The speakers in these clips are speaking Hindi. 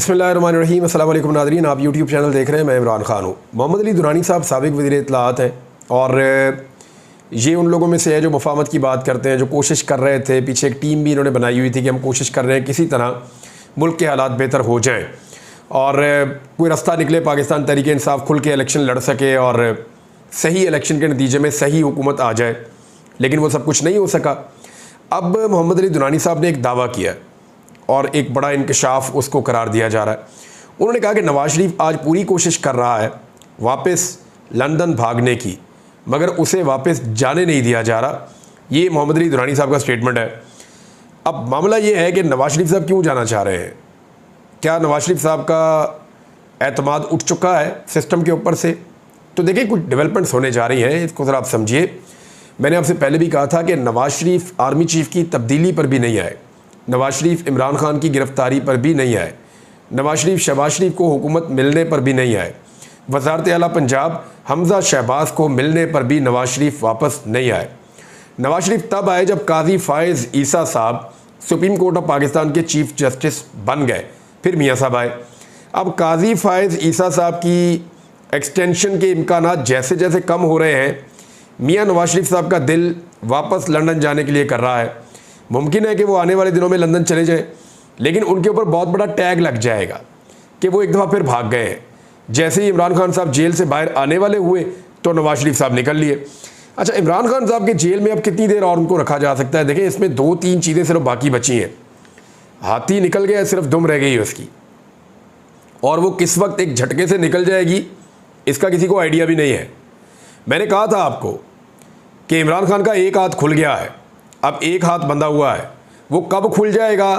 बिस्मिल्लाहिर्रहमानिर्रहीम। अस्सलाम वालेकुम नाज़रीन, आप यूट्यूब चैनल देख रहे हैं। मैं इमरान खान हूँ। मोहम्मद अली दुरानी साहब साबिक़ वज़ीर इत्तलाआत हैं और ये उन लोगों में से है जो मुफाहमत की बात करते हैं, जो कोशिश कर रहे थे। पीछे एक टीम भी इन्होंने बनाई हुई थी कि हम कोशिश कर रहे हैं किसी तरह मुल्क के हालात बेहतर हो जाएँ और कोई रास्ता निकले, पाकिस्तान तहरीक इंसाफ खुल के इलेक्शन लड़ सके और सही इलेक्शन के नतीजे में सही हुकूमत आ जाए। लेकिन वो सब कुछ नहीं हो सका। अब मोहम्मद अली दुरानी साहब ने एक दावा किया और एक बड़ा इंकशाफ उसको करार दिया जा रहा है। उन्होंने कहा कि नवाज शरीफ आज पूरी कोशिश कर रहा है वापस लंदन भागने की, मगर उसे वापस जाने नहीं दिया जा रहा। ये मोहम्मद अली दुरानी साहब का स्टेटमेंट है। अब मामला ये है कि नवाज शरीफ साहब क्यों जाना चाह रहे हैं? क्या नवाज शरीफ साहब का एतमाद उठ चुका है सिस्टम के ऊपर से? तो देखिए, कुछ डेवलपमेंट्स होने जा रही हैं, इसको ज़रा आप समझिए। मैंने आपसे पहले भी कहा था कि नवाज शरीफ आर्मी चीफ़ की तब्दीली पर भी नहीं आए, नवाज शरीफ इमरान खान की गिरफ़्तारी पर भी नहीं आए, नवाज शरीफ शहबाज शरीफ को हुकूमत मिलने पर भी नहीं आए, वज़ारत आला पंजाब हमज़ा शहबाज को मिलने पर भी नवाज शरीफ वापस नहीं आए। नवाज शरीफ तब आए जब काजी फ़ाइज़ ईसा साहब सुप्रीम कोर्ट ऑफ पाकिस्तान के चीफ़ जस्टिस बन गए, फिर मियाँ साहब आए। अब काजी फ़ाइज़ ईसा साहब की एक्सटेंशन के इम्कानात जैसे जैसे कम हो रहे हैं, मियाँ नवाज शरीफ साहब का दिल वापस लंदन जाने के लिए कर रहा है। मुमकिन है कि वो आने वाले दिनों में लंदन चले जाएं, लेकिन उनके ऊपर बहुत बड़ा टैग लग जाएगा कि वो एक दफ़ा फिर भाग गए हैं। जैसे ही इमरान खान साहब जेल से बाहर आने वाले हुए तो नवाज शरीफ साहब निकल लिए। अच्छा, इमरान खान साहब के जेल में अब कितनी देर और उनको रखा जा सकता है? देखें, इसमें 2-3 चीज़ें सिर्फ बाकी बची हैं। हाथी निकल गया, सिर्फ दुम रह गई है उसकी, और वो किस वक्त एक झटके से निकल जाएगी इसका किसी को आइडिया भी नहीं है। मैंने कहा था आपको कि इमरान खान का एक हाथ खुल गया है, अब एक हाथ बंधा हुआ है। वो कब खुल जाएगा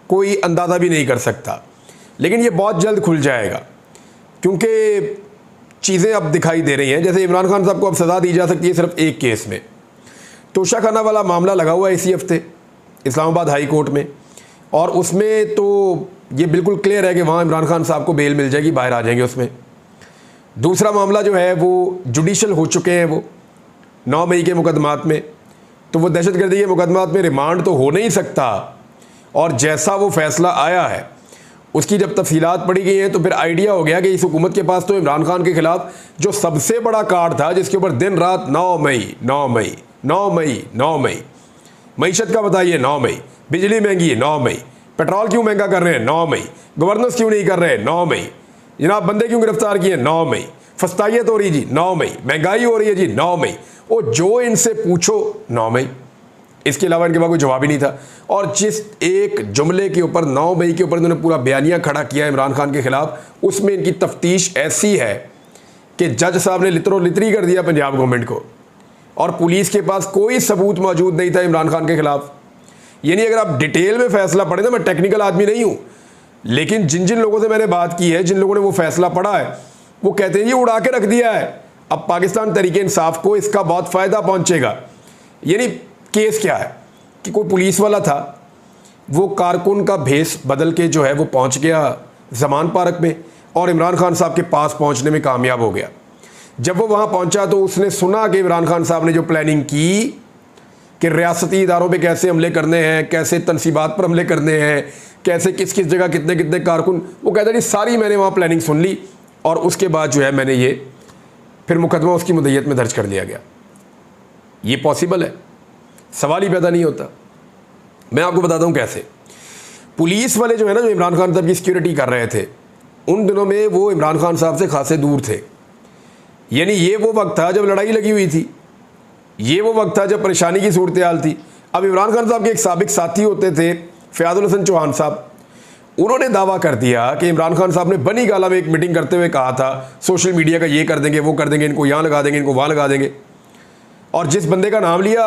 कोई अंदाज़ा भी नहीं कर सकता, लेकिन ये बहुत जल्द खुल जाएगा क्योंकि चीज़ें अब दिखाई दे रही हैं। जैसे इमरान खान साहब को अब सज़ा दी जा सकती है सिर्फ एक केस में। तोशाखाना वाला मामला लगा हुआ है इसी हफ्ते इस्लामाबाद हाई कोर्ट में, और उसमें तो ये बिल्कुल क्लियर है कि वहाँ इमरान खान साहब को बेल मिल जाएगी, बाहर आ जाएंगे उसमें। दूसरा मामला जो है वो जुडिशल हो चुके हैं, वो 9 मई के मुकदमात में, तो वो दहशतगर्दी के मुकदमात में रिमांड तो हो नहीं सकता। और जैसा वो फैसला आया है उसकी जब तफसीलात पड़ी गई हैं तो फिर आइडिया हो गया कि इस हुकूमत के पास तो इमरान खान के खिलाफ जो सबसे बड़ा कार्ड था, जिसके ऊपर दिन रात 9 मई 9 मई 9 मई 9 मई, मईशत का बताइए 9 मई, बिजली महंगी है 9 मई, पेट्रोल क्यों महंगा कर रहे हैं 9 मई, गवर्नेंस क्यों नहीं कर रहे हैं 9 मई, जनाब बंदे क्यों गिरफ्तार किए 9 मई, फस्तायत हो रही जी 9 मई, महंगाई हो रही है जी 9 मई। वो जो इनसे पूछो 9 मई, इसके अलावा इनके पास कोई जवाब ही नहीं था। और जिस एक जुमले के ऊपर 9 मई के ऊपर इन्होंने पूरा बयानिया खड़ा किया इमरान खान के खिलाफ, उसमें इनकी तफ्तीश ऐसी है कि जज साहब ने लितरो लितरी कर दिया पंजाब गवर्नमेंट को, और पुलिस के पास कोई सबूत मौजूद नहीं था इमरान खान के खिलाफ। यानी अगर आप डिटेल में फैसला पढ़े ना, मैं टेक्निकल आदमी नहीं हूँ, लेकिन जिन जिन लोगों से मैंने बात की है, जिन लोगों ने वो फैसला पढ़ा है, वो कहते हैं ये उड़ा के रख दिया है। अब पाकिस्तान तहरीक इंसाफ को इसका बहुत फ़ायदा पहुँचेगा। यानी केस क्या है कि कोई पुलिस वाला था, वो कारकुन का भेस बदल के जो है वो पहुंच गया जमान पार्क में और इमरान खान साहब के पास पहुंचने में कामयाब हो गया। जब वो वहां पहुंचा तो उसने सुना कि इमरान खान साहब ने जो प्लानिंग की कि रियासती इदारों पे कैसे हमले करने हैं, कैसे तनसीबात पर हमले करने हैं, कैसे किस किस जगह कितने कितने कारकुन, वो कहता है सारी मैंने वहाँ प्लानिंग सुन ली, और उसके बाद जो है मैंने ये फिर मुकदमा उसकी मुद्दत में दर्ज कर लिया गया। ये पॉसिबल है? सवाल ही पैदा नहीं होता। मैं आपको बताता हूँ कैसे। पुलिस वाले जो है ना, जो इमरान खान साहब की सिक्योरिटी कर रहे थे, उन दिनों में वो इमरान खान साहब से खासे दूर थे। यानी ये वो वक्त था जब लड़ाई लगी हुई थी, ये वो वक्त था जब परेशानी की सूरत हाल थी। अब इमरान खान साहब के एक साबिक साथी होते थे फयाजुल हसन चौहान साहब, उन्होंने दावा कर दिया कि इमरान खान साहब ने बनी गाला में एक मीटिंग करते हुए कहा था सोशल मीडिया का ये कर देंगे, वो कर देंगे, इनको यहाँ लगा देंगे, इनको वहाँ लगा देंगे। और जिस बंदे का नाम लिया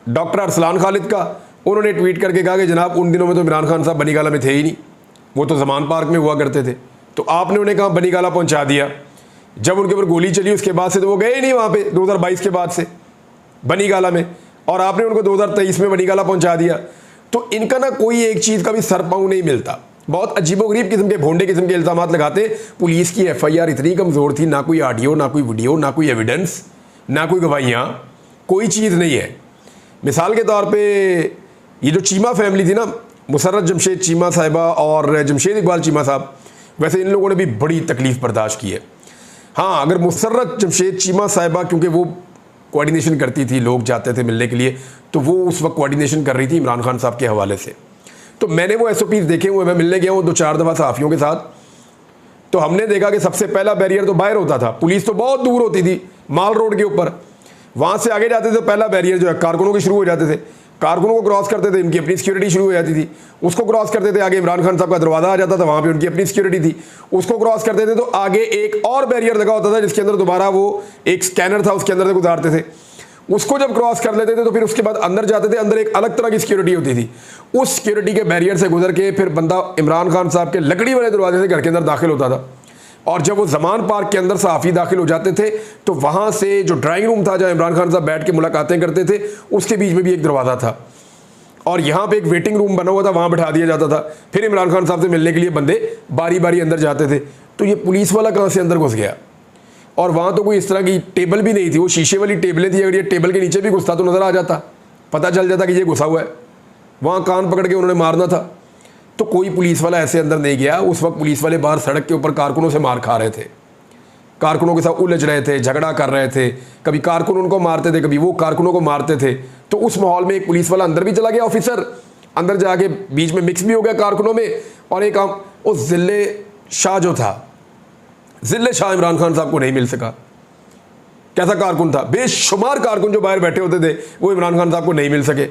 डॉक्टर अरसलान खालिद का, उन्होंने ट्वीट करके कहा कि जनाब उन दिनों में तो इमरान खान साहब बनी गाला में थे ही नहीं, वो तो जमान पार्क में हुआ करते थे। तो आपने उन्हें कहा बनी गाला पहुंचा दिया। जब उनके ऊपर गोली चली उसके बाद से तो वो गए ही नहीं वहाँ पे 2022 के बाद से बनी गाला में, और आपने उनको 2023 में बनी गाला पहुँचा दिया। तो इनका ना कोई एक चीज़ का भी सर पाँव नहीं मिलता। बहुत अजीबोगरीब किस्म के भोंडे किस्म के इल्ज़ामात लगाते। पुलिस की FIR इतनी कमज़ोर थी, ना कोई ऑडियो, ना कोई वीडियो, ना कोई एविडेंस, ना कोई गवाहियाँ, कोई चीज़ नहीं है। मिसाल के तौर पे ये जो चीमा फैमिली थी ना, मुसर्रत जमशेद चीमा साहिबा और जमशेद इकबाल चीमा साहब, वैसे इन लोगों ने भी बड़ी तकलीफ़ बर्दाश्त की है। हाँ, अगर मुसर्रत जमशेद चीमा साहिबा, क्योंकि वो कोऑर्डिनेशन करती थी, लोग जाते थे मिलने के लिए, तो वो उस वक्त कोऑर्डिनेशन कर रही थी इमरान खान साहब के हवाले से। तो मैंने वो SOPs देखे हुए, मैं मिलने गया हूँ 2-4 दफ़ा सहाफ़ियों के साथ। तो हमने देखा कि सबसे पहला बैरियर तो बाहर होता था, पुलिस तो बहुत दूर होती थी माल रोड के ऊपर, वहाँ से आगे जाते थे तो पहला बैरियर जो है कारकुनों के शुरू हो जाते थे, कारकुनों को क्रॉस करते थे, इनकी अपनी सिक्योरिटी शुरू हो जाती थी, उसको क्रॉस करते थे आगे इमरान खान साहब का दरवाज़ा आ जाता था, वहाँ पे उनकी अपनी सिक्योरिटी थी, उसको क्रॉस करते थे तो आगे एक और बैरियर लगा होता था जिसके अंदर दोबारा वो एक स्कैनर था, उसके अंदर से गुजारते थे। उसको जब क्रॉस कर लेते थे तो फिर उसके बाद अंदर जाते थे, अंदर एक अलग तरह की सिक्योरिटी होती थी, उस सिक्योरिटी के बैरियर से गुजर के फिर बंदा इमरान खान साहब के लकड़ी वाले दरवाजे से घर के अंदर दाखिल होता था। और जब वो जमान पार्क के अंदर सहाफ़ी दाखिल हो जाते थे तो वहाँ से जो ड्राइंग रूम था जहाँ इमरान खान साहब बैठ के मुलाकातें करते थे, उसके बीच में भी एक दरवाज़ा था और यहाँ पे एक वेटिंग रूम बना हुआ था, वहाँ बिठा दिया जाता था। फिर इमरान खान साहब से मिलने के लिए बंदे बारी बारी अंदर जाते थे। तो ये पुलिस वाला कहाँ से अंदर घुस गया? और वहाँ तो कोई इस तरह की टेबल भी नहीं थी, वो शीशे वाली टेबलें थी, अगर ये टेबल के नीचे भी घुसता तो नज़र आ जाता, पता चल जाता कि ये घुसा हुआ है, वहाँ कान पकड़ के उन्होंने मारना था। तो कोई पुलिस वाला ऐसे अंदर नहीं गया। उस वक्त पुलिस वाले बाहर सड़क के ऊपर कारकुनों से मार खा रहे थे, कारकुनों के साथ उलझ रहे थे, झगड़ा कर रहे थे, कभी कारकुन उनको मारते थे, कभी वो कारकुनों को मारते थे। तो उस माहौल में एक पुलिस वाला अंदर भी चला गया, ऑफिसर अंदर जाके बीच में मिक्स भी हो गया कारकुनों में। और एक उस जिले शाह जो था, जिले शाह इमरान खान साहब को नहीं मिल सका। कैसा कारकुन था? बेशुमार कारकुन जो बाहर बैठे होते थे वो इमरान खान साहब को नहीं मिल सके,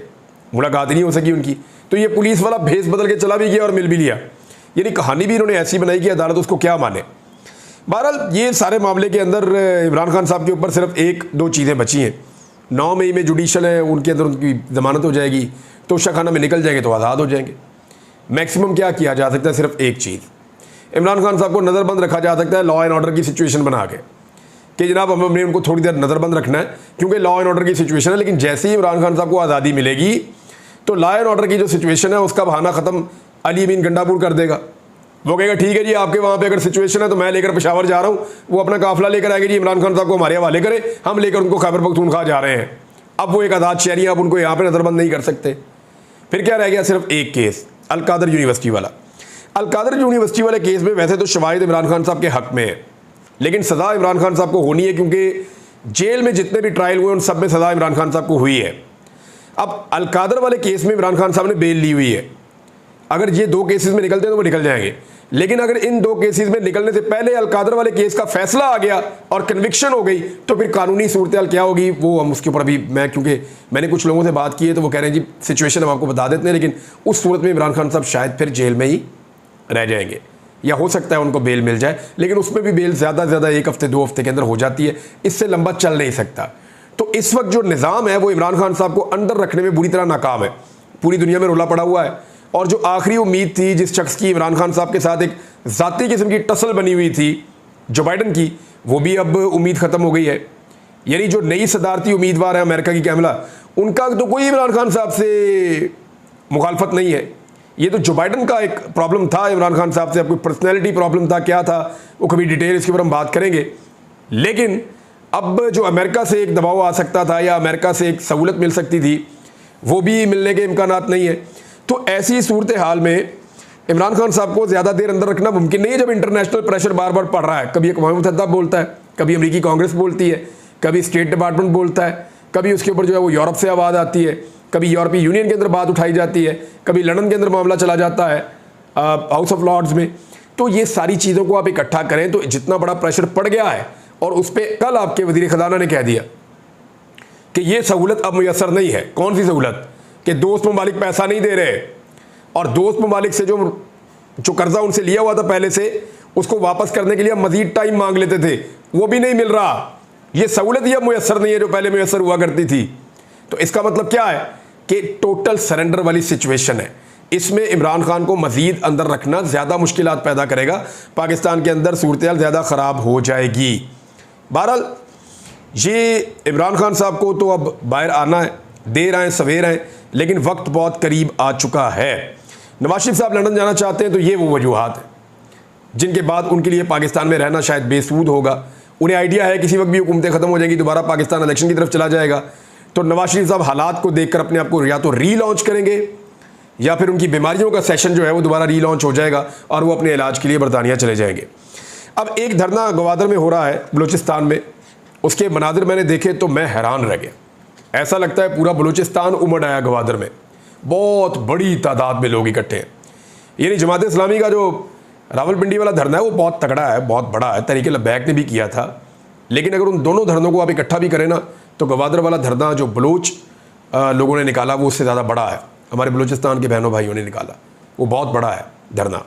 मुलाकात ही नहीं हो सकी उनकी। तो ये पुलिस वाला भेस बदल के चला भी गया और मिल भी लिया। यानी कहानी भी इन्होंने ऐसी बनाई कि अदालत उसको क्या माने। बहरहाल ये सारे मामले के अंदर इमरान खान साहब के ऊपर सिर्फ 1-2 चीज़ें बची हैं। 9 मई में जुडिशल है, उनके अंदर उनकी ज़मानत हो जाएगी, तोशाखाना में निकल जाएंगे तो आज़ाद हो जाएंगे। मैक्सिमम क्या किया जा सकता है? सिर्फ एक चीज़, इमरान खान साहब को नज़रबंद रखा जा सकता है लॉ एंड ऑर्डर की सिचुएशन बना के कि जनाब हमने उनको थोड़ी देर नज़रबंद रखना है क्योंकि लॉ एंड ऑर्डर की सिचुएशन है। लेकिन जैसे ही इमरान खान साहब को आज़ादी मिलेगी तो लॉ एंड ऑर्डर की जो सिचुएशन है उसका बहाना ख़त्म अली अमीन गंडापुर कर देगा। वो कहेगा ठीक है जी, आपके वहाँ पे अगर सिचुएशन है तो मैं लेकर पेशावर जा रहा हूँ, वो अपना काफिला लेकर आएगी जी, इमरान खान साहब को हमारे हवाले करें, हम लेकर उनको खैबर पख्तूनख्वा जा रहे हैं। अब वो एक आज़ाद शहरी हैं, अब उनको यहाँ पर नज़रबंद नहीं कर सकते। फिर क्या रह गया? सिर्फ एक केस, अलकादर यूनिवर्सिटी वाला। अलकादर यूनिवर्सिटी वाले केस में वैसे तो शवाहिद इमरान खान साहब के हक़ में है, लेकिन सज़ा इमरान खान साहब को होनी है क्योंकि जेल में जितने भी ट्रायल हुए उन सब में सज़ा इमरान खान साहब को हुई है। अब अलकादर वाले केस में इमरान खान साहब ने बेल ली हुई है। अगर ये 2 केसेस में निकलते हैं तो वो निकल जाएंगे, लेकिन अगर इन 2 केसेस में निकलने से पहले अलकादर वाले केस का फैसला आ गया और कन्विक्शन हो गई तो फिर कानूनी सूरत क्या होगी वो हम उसके ऊपर अभी क्योंकि मैंने कुछ लोगों से बात की है तो वो कह रहे हैं जी सिचुएशन हम आपको बता देते हैं, लेकिन उस सूरत में इमरान खान साहब शायद फिर जेल में ही रह जाएंगे या हो सकता है उनको बेल मिल जाए, लेकिन उसमें भी बेल ज़्यादा से ज़्यादा 1 हफ्ते 2 हफ्ते के अंदर हो जाती है, इससे लंबा चल नहीं सकता। तो इस वक्त जो निज़ाम है वो इमरान खान साहब को अंदर रखने में बुरी तरह नाकाम है, पूरी दुनिया में रोला पड़ा हुआ है। और जो आखिरी उम्मीद थी जिस शख्स की इमरान खान साहब के साथ एक ज़ाती किस्म की टसल बनी हुई थी जो बाइडन की, वो भी अब उम्मीद ख़त्म हो गई है। यानी जो नई सदारती उम्मीदवार है अमेरिका की कैमला, उनका तो कोई इमरान खान साहब से मुखालफत नहीं है। ये तो जो बाइडन का एक प्रॉब्लम था इमरान खान साहब से, अब कोई पर्सनैलिटी प्रॉब्लम था, क्या था वो कभी डिटेल इसके ऊपर हम बात करेंगे। लेकिन अब जो अमेरिका से एक दबाव आ सकता था या अमेरिका से एक सहूलत मिल सकती थी वो भी मिलने के इम्कानात नहीं है। तो ऐसी सूरत हाल में इमरान खान साहब को ज़्यादा देर अंदर रखना मुमकिन नहीं है जब इंटरनेशनल प्रेशर बार बार पड़ रहा है। कभी अक़वाम मुत्तहिदा बोलता है, कभी अमेरिकी कांग्रेस बोलती है, कभी स्टेट डिपार्टमेंट बोलता है, कभी उसके ऊपर जो है वो यूरोप से आवाज़ आती है, कभी यूरोपीय यूनियन के अंदर बात उठाई जाती है, कभी लंदन के अंदर मामला चला जाता है हाउस ऑफ लॉर्ड्स में। तो ये सारी चीज़ों को आप इकट्ठा करें तो जितना बड़ा प्रेशर पड़ गया है, और उस पर कल आपके वज़ीर ख़ज़ाना ने कह दिया कि ये सहूलत अब मुयसर नहीं है। कौन सी सहूलत? कि दोस्त ममालिक पैसा नहीं दे रहे और दोस्त ममालिक से जो कर्जा उनसे लिया हुआ था पहले से उसको वापस करने के लिए मज़ीद टाइम मांग लेते थे, वो भी नहीं मिल रहा। ये सहूलत ही अब मुयसर नहीं है जो पहले मुयसर हुआ करती थी। तो इसका मतलब क्या है कि टोटल सरेंडर वाली सिचुएशन है। इसमें इमरान खान को मज़ीद अंदर रखना ज़्यादा मुश्किलात पैदा करेगा, पाकिस्तान के अंदर सूरत-ए-हाल ज़्यादा ख़राब हो जाएगी। बहरहाल ये इमरान खान साहब को तो अब बाहर आना है, देर आए सवेर आए, लेकिन वक्त बहुत करीब आ चुका है। नवाज शरीफ साहब लंदन जाना चाहते हैं तो ये वो वजूहात हैं जिनके बाद उनके लिए पाकिस्तान में रहना शायद बेसूद होगा। उन्हें आइडिया है किसी वक्त भी हुकूमतें ख़त्म हो जाएंगी, दोबारा पाकिस्तान इलेक्शन की तरफ चला जाएगा। तो नवाज शरीफ साहब हालात को देखकर अपने आप को या तो री लॉन्च करेंगे या फिर उनकी बीमारियों का सेशन जो है वो दोबारा रीलॉन्च हो जाएगा और वो अपने इलाज के लिए बरतानिया चले जाएंगे। अब एक धरना गवादर में हो रहा है बलूचिस्तान में, उसके मनाजिर मैंने देखे तो मैं हैरान रह गया। ऐसा लगता है पूरा बलूचिस्तान उमड़ आया गवादर में, बहुत बड़ी तादाद में लोग इकट्ठे हैं। यानी जमात इस्लामी का जो रावलपिंडी वाला धरना है वो बहुत तगड़ा है, बहुत बड़ा है, तहरीक लब्बैक ने भी किया था। लेकिन अगर उन दोनों धरनों को आप इकट्ठा भी करें ना तो गवादर वाला धरना जो बलूच लोगों ने निकाला वो उससे ज़्यादा बड़ा है, हमारे बलूचिस्तान के बहनों भाइयों ने निकाला, वो बहुत बड़ा है धरना,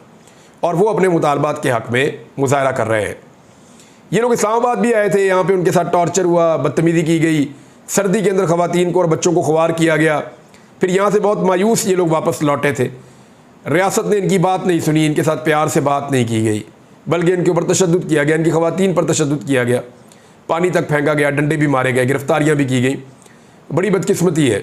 और वो अपने मुतालबात के हक़ में मुजाहरा कर रहे हैं। ये लोग इस्लामाबाद भी आए थे, यहाँ पे उनके साथ टॉर्चर हुआ, बदतमीज़ी की गई, सर्दी के अंदर ख़वातीन को और बच्चों को खुआर किया गया। फिर यहाँ से बहुत मायूस ये लोग वापस लौटे थे। रियासत ने इनकी बात नहीं सुनी, इनके साथ प्यार से बात नहीं की गई, बल्कि इनके ऊपर तशद्दुद किया गया, इनकी ख़वातीन पर तशद्दुद किया गया, पानी तक फेंका गया, डंडे भी मारे गए, गिरफ्तारियाँ भी की गई। बड़ी बदकिस्मती है।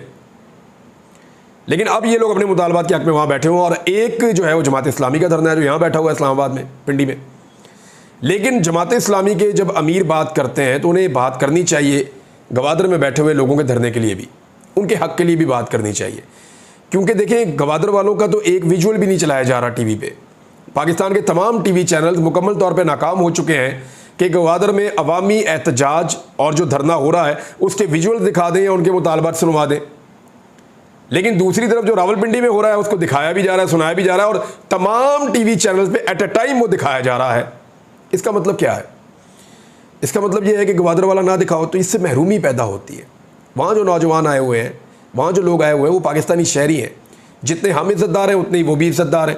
लेकिन अब ये लोग अपने मुतालबात के हक़ में वहाँ बैठे हुए हैं, और एक जो है वो जमात इस्लामी का धरना है जो यहाँ बैठा हुआ है इस्लामाबाद में, पिंडी में। लेकिन जमात इस्लामी के जब अमीर बात करते हैं तो उन्हें बात करनी चाहिए गवादर में बैठे हुए लोगों के धरने के लिए भी, उनके हक़ के लिए भी बात करनी चाहिए। क्योंकि देखें, गवादर वालों का तो एक विजुअल भी नहीं चलाया जा रहा टीवी पे। पाकिस्तान के तमाम टीवी चैनल मुकम्मल तौर पे नाकाम हो चुके हैं कि गवादर में अवामी एहतजाज और जो धरना हो रहा है उसके विजुअल दिखा दें या उनके मुतालबात सुनवा दें। लेकिन दूसरी तरफ जो रावलपिंडी में हो रहा है उसको दिखाया भी जा रहा है, सुनाया भी जा रहा है, और तमाम टीवी चैनल्स पे एट अ टाइम वो दिखाया जा रहा है। इसका मतलब क्या है? इसका मतलब ये है कि गवादर वाला ना दिखाओ तो इससे महरूमी पैदा होती है। वहाँ जो नौजवान आए हुए हैं, वहाँ जो लोग आए हुए हैं वो पाकिस्तानी शहरी हैं। जितने हम इज़्ज़तदार हैं उतने ही वो भी इज़्ज़तदार हैं।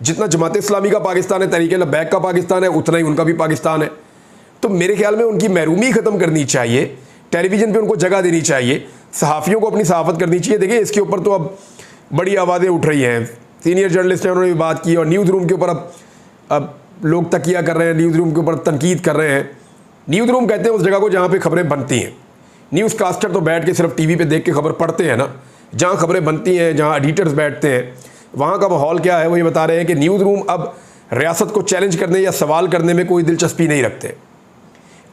जितना जमात इस्लामी का पाकिस्तान है, तहरीक लब्बैक का पाकिस्तान है, उतना ही उनका भी पाकिस्तान है। तो मेरे ख्याल में उनकी महरूमी ख़त्म करनी चाहिए, टेलीविज़न पे उनको जगह देनी चाहिए, सहाफ़ियों को अपनी सहाफ़त करनी चाहिए। देखिए, इसके ऊपर तो अब बड़ी आवाज़ें उठ रही हैं, सीनियर जर्नलिस्ट हैं, उन्होंने भी बात की, और न्यूज़ रूम के ऊपर अब लोग तकिया कर रहे हैं, न्यूज़ रूम के ऊपर तनकीद कर रहे हैं। न्यूज़ रूम कहते हैं उस जगह को जहाँ पर खबरें बनती हैं। न्यूज़ कास्टर तो बैठ के सिर्फ टीवी पे देख के खबर पढ़ते हैं ना, जहाँ खबरें बनती हैं, जहाँ एडिटर्स बैठते हैं, वहाँ का माहौल क्या है वो ये बता रहे हैं कि न्यूज़ रूम अब रियासत को चैलेंज करने या सवाल करने में कोई दिलचस्पी नहीं रखते।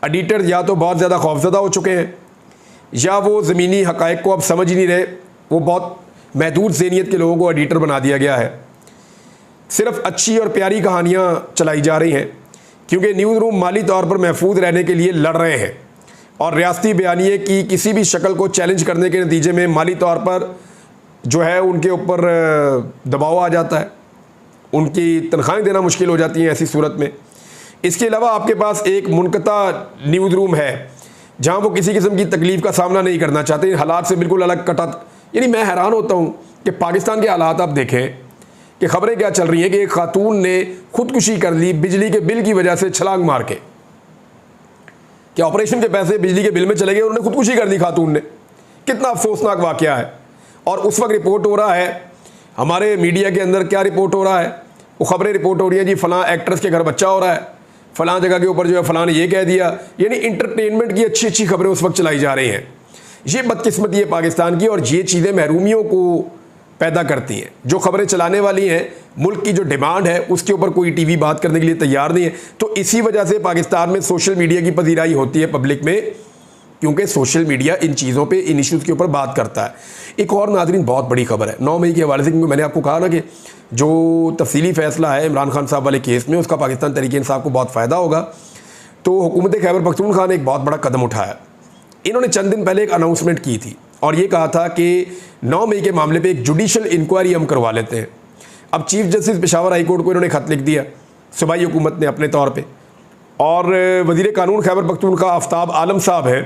एडिटर्स या तो बहुत ज़्यादा खौफज़दा हो चुके हैं या वो ज़मीनी हक़ाइक़ को अब समझ ही नहीं रहे। वो बहुत महदूद ज़हनियत के लोगों को एडिटर बना दिया गया है। सिर्फ अच्छी और प्यारी कहानियाँ चलाई जा रही हैं, क्योंकि न्यूज़ रूम माली तौर पर महफूज रहने के लिए लड़ रहे हैं, और रियासती बयानिए की किसी भी शक्ल को चैलेंज करने के नतीजे में माली तौर पर जो है उनके ऊपर दबाव आ जाता है, उनकी तनख्वाहें देना मुश्किल हो जाती हैं ऐसी सूरत में। इसके अलावा आपके पास एक मुनक़ता न्यूज़ रूम है जहाँ वो किसी किस्म की तकलीफ़ का सामना नहीं करना चाहते, हालात से बिल्कुल अलग कटा। यानी मैं हैरान होता हूँ कि पाकिस्तान के हालात आप देखें कि ख़बरें क्या चल रही हैं कि एक खातून ने खुदकुशी कर ली बिजली के बिल की वजह से, छलांग मार के। कि ऑपरेशन के पैसे बिजली के बिल में चले गए, उन्होंने खुदकुशी कर दी खातून ने। कितना अफसोसनाक वाक़या है। और उस वक्त रिपोर्ट हो रहा है हमारे मीडिया के अंदर, क्या रिपोर्ट हो रहा है, वो ख़बरें रिपोर्ट हो रही है जी फ़लाँ एक्ट्रेस के घर बच्चा हो रहा है, फ़लाँ जगह के ऊपर जो है फ़लाँ ने ये कह दिया। यानी इंटरटेनमेंट की अच्छी अच्छी खबरें उस वक्त चलाई जा रही हैं। ये बदकिस्मती है पाकिस्तान की, और ये चीज़ें महरूमियों को पैदा करती हैं। जो खबरें चलाने वाली हैं, मुल्क की जो डिमांड है उसके ऊपर कोई टीवी बात करने के लिए तैयार नहीं है। तो इसी वजह से पाकिस्तान में सोशल मीडिया की पजीराई होती है पब्लिक में, क्योंकि सोशल मीडिया इन चीज़ों पे, इन इश्यूज़ के ऊपर बात करता है। एक और नाज़रीन बहुत बड़ी खबर है 9 मई के हवाले से, क्योंकि मैंने आपको कहा ना कि जो तफसीली फ़ैसला है इमरान खान साहब वाले केस में, उसका पाकिस्तान तहरीक इंसाफ को बहुत फ़ायदा होगा। तो हुकूमत खैबर पख्तूनख्वा ने एक बहुत बड़ा कदम उठाया। इन्होंने चंद दिन पहले एक अनाउंसमेंट की थी और ये कहा था कि 9 मई के मामले पर एक जुडिशल इंक्वायरी हम करवा लेते हैं। अब chief justice Peshawar high court को इन्होंने ख़त लिख दिया सूबाई हुकूमत ने अपने तौर पे, और वज़ीर कानून खैबर पख्तूनख्वा आफ्ताब आलम साहब हैं,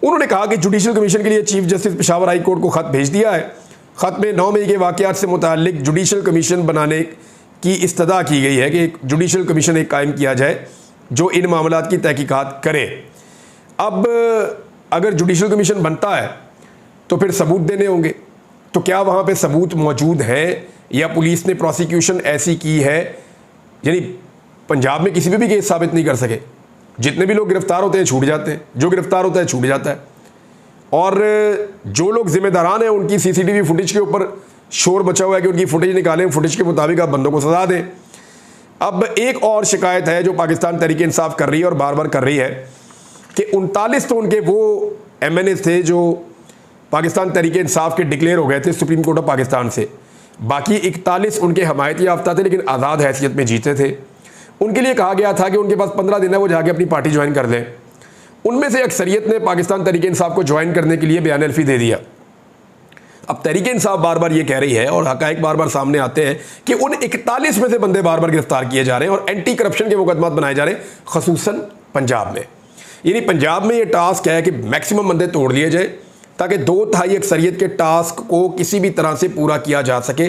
उन्होंने कहा कि जुडिशल कमीशन के लिए chief justice Peshawar high court को ख़त भेज दिया है। ख़त में 9 मई के वाक़यात से मुताल्लिक़ जुडिशल कमीशन बनाने की इस्तदा की गई है कि एक जुडिशल कमीशन एक कायम किया जाए जो इन मामलात की तहकीकात करे। अब अगर जुडिशल कमीशन बनता है तो फिर सबूत देने होंगे, तो क्या वहाँ पे सबूत मौजूद हैं या पुलिस ने प्रोसिक्यूशन ऐसी की है? यानी पंजाब में किसी भी केस साबित नहीं कर सके, जितने भी लोग गिरफ्तार होते हैं छूट जाते हैं, जो गिरफ्तार होता है छूट जाता है, और जो लोग जिम्मेदारान हैं उनकी सीसीटीवी फुटेज के ऊपर शोर मचा हुआ है कि उनकी फुटेज निकालें, फुटेज के मुताबिक आप बंदों को सजा दें। अब एक और शिकायत है जो पाकिस्तान तहरीक इंसाफ कर रही है और बार बार कर रही है कि 39 तो उनके वो MNA थे जो पाकिस्तान तहरीक इंसाफ के डिक्लेयर हो गए थे सुप्रीम कोर्ट ऑफ पाकिस्तान से, बाकी 41 उनके हमायती याफ्ता थे लेकिन आज़ाद हैसियत में जीते थे। उनके लिए कहा गया था कि उनके पास 15 दिन है, वो जाके अपनी पार्टी ज्वाइन कर लें। उनमें से अक्सरियत ने पाकिस्तान तहरीक-ए-इंसाफ को ज्वाइन करने के लिए बयान अल्फी दे दिया। अब तहरीक-ए-इंसाफ बार बार ये कह रही है और हक़ाइक़ बार बार सामने आते हैं कि उन 41 में से बंदे बार बार गिरफ्तार किए जा रहे हैं और एंटी करप्शन के मुकदमात बनाए जा रहे हैं, ख़ुसूसन पंजाब में। यानी पंजाब में ये टास्क है कि मैक्सिमम बंदे तोड़ लिए जाए ताकि 2/3 अक्सरियत के टास्क को किसी भी तरह से पूरा किया जा सके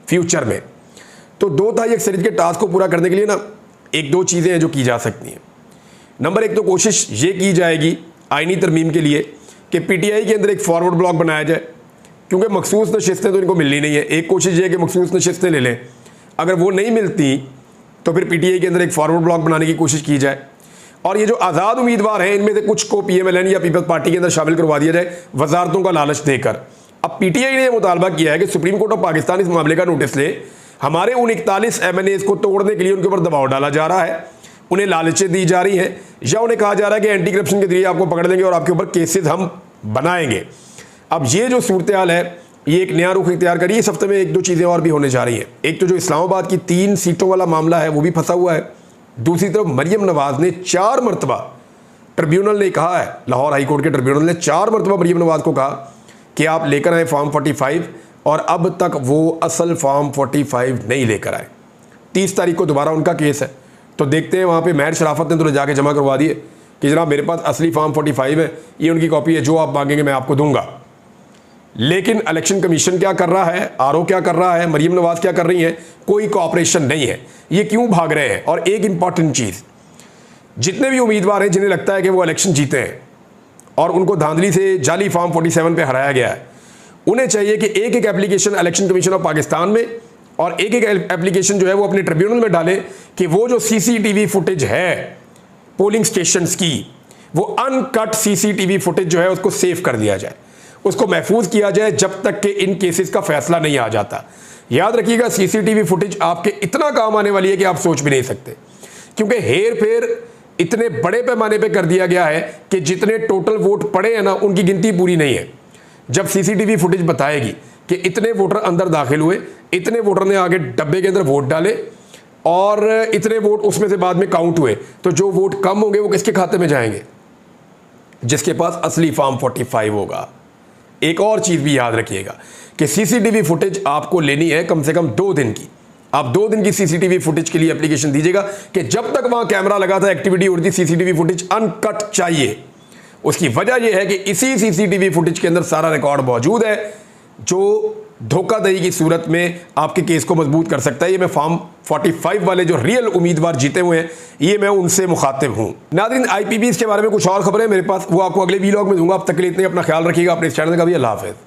फ्यूचर में। तो 2/3 अक्सरियत के टास्क को पूरा करने के लिए ना एक दो चीज़ें हैं जो की जा सकती हैं। नंबर 1 तो कोशिश ये की जाएगी आइनी तरमीम के लिए कि PTI के अंदर एक फॉरवर्ड ब्लॉक बनाया जाए, क्योंकि मखसूस नशिस्तें तो इनको मिलनी नहीं है। एक कोशिश ये है कि मखसूस नशिस्तें ले लें, अगर वो नहीं मिलती तो फिर PTI के अंदर एक फॉरवर्ड ब्लॉक बनाने की कोशिश की जाए और ये जो आज़ाद उम्मीदवार हैं इनमें से कुछ को PMLN या पीपल्स पार्टी के अंदर शामिल करवा दिया जाए वजारतों का लालच देकर। अब PTI ने यह मुतालबा किया है कि सुप्रीम कोर्ट ऑफ पाकिस्तान इस मामले का नोटिस ले। हमारे उन 41 MNAs को तोड़ने के लिए उनके ऊपर दबाव डाला जा रहा है, उन्हें लालचें दी जा रही हैं या उन्हें कहा जा रहा है कि एंटी करप्शन के जरिए आपको पकड़ लेंगे और आपके ऊपर केसेस हम बनाएंगे। अब ये जो सूरत हाल है ये एक नया रुख इख्तियार करिए। इस हफ्ते में एक दो चीज़ें और भी होने जा रही हैं। एक तो जो इस्लामाबाद की 3 सीटों वाला मामला है वो भी फंसा हुआ है। दूसरी तरफ मरियम नवाज ने 4 मरतबा, ट्रिब्यूनल ने कहा है, लाहौर हाई कोर्ट के ट्रिब्यूनल ने 4 मरतबा मरियम नवाज को कहा कि आप लेकर आए फॉर्म 45 और अब तक वो असल फॉर्म 45 नहीं लेकर आए। 30 तारीख को दोबारा उनका केस है, तो देखते हैं वहाँ पे महर शराफत ने तो जाके जमा करवा दिए कि जनाब मेरे पास असली फॉर्म 45 है, ये उनकी कॉपी है, जो आप मांगेंगे मैं आपको दूंगा। लेकिन इलेक्शन कमीशन क्या कर रहा है, RO क्या कर रहा है, मरियम नवाज क्या कर रही हैं, कोई कोऑपरेशन नहीं है। ये क्यों भाग रहे हैं? और एक इंपॉर्टेंट चीज़, जितने भी उम्मीदवार हैं जिन्हें लगता है कि वो इलेक्शन जीते हैं और उनको धांधली से जाली फॉर्म 47 पे हराया गया है, उन्हें चाहिए कि एक एक application election commission of Pakistan में और एक एक एप्लीकेशन जो है वो अपने ट्रिब्यूनल में डालें कि वो जो CCTV फुटेज है पोलिंग स्टेशंस की, वो अनकट CCTV फुटेज जो है उसको सेव कर दिया जाए, उसको महफूज किया जाए जब तक कि इन केसेस का फैसला नहीं आ जाता। याद रखिएगा CCTV फुटेज आपके इतना काम आने वाली है कि आप सोच भी नहीं सकते, क्योंकि हेर फेर इतने बड़े पैमाने पे कर दिया गया है कि जितने टोटल वोट पड़े हैं ना उनकी गिनती पूरी नहीं है। जब CCTV फुटेज बताएगी कि इतने वोटर अंदर दाखिल हुए, इतने वोटर ने आगे डब्बे के अंदर वोट डाले और इतने वोट उसमें से बाद में काउंट हुए, तो जो वोट कम होंगे वो किसके खाते में जाएंगे? जिसके पास असली फॉर्म 45 होगा। एक और चीज़ भी याद रखिएगा कि CCTV फुटेज आपको लेनी है कम से कम 2 दिन की। आप 2 दिन की CCTV फुटेज के लिए एप्लीकेशन दीजिएगा कि जब तक वहां कैमरा लगा था, एक्टिविटी हो रही थी, CCTV फुटेज अनकट चाहिए। उसकी वजह यह है कि इसी CCTV फुटेज के अंदर सारा रिकॉर्ड मौजूद है जो धोखाधड़ी की सूरत में आपके केस को मजबूत कर सकता है। ये मैं फॉर्म 45 वाले जो रियल उम्मीदवार जीते हुए हैं, ये मैं उनसे मुखातिब हूं। नाज़रीन, IPBs के बारे में कुछ और खबरें मेरे पास, वो आपको अगले वीलॉग में दूंगा। अब तक के लिए इतने, अपना ख्याल रखिएगा, अपने इस चैनल का भी। अल्लाह हाफ़िज़।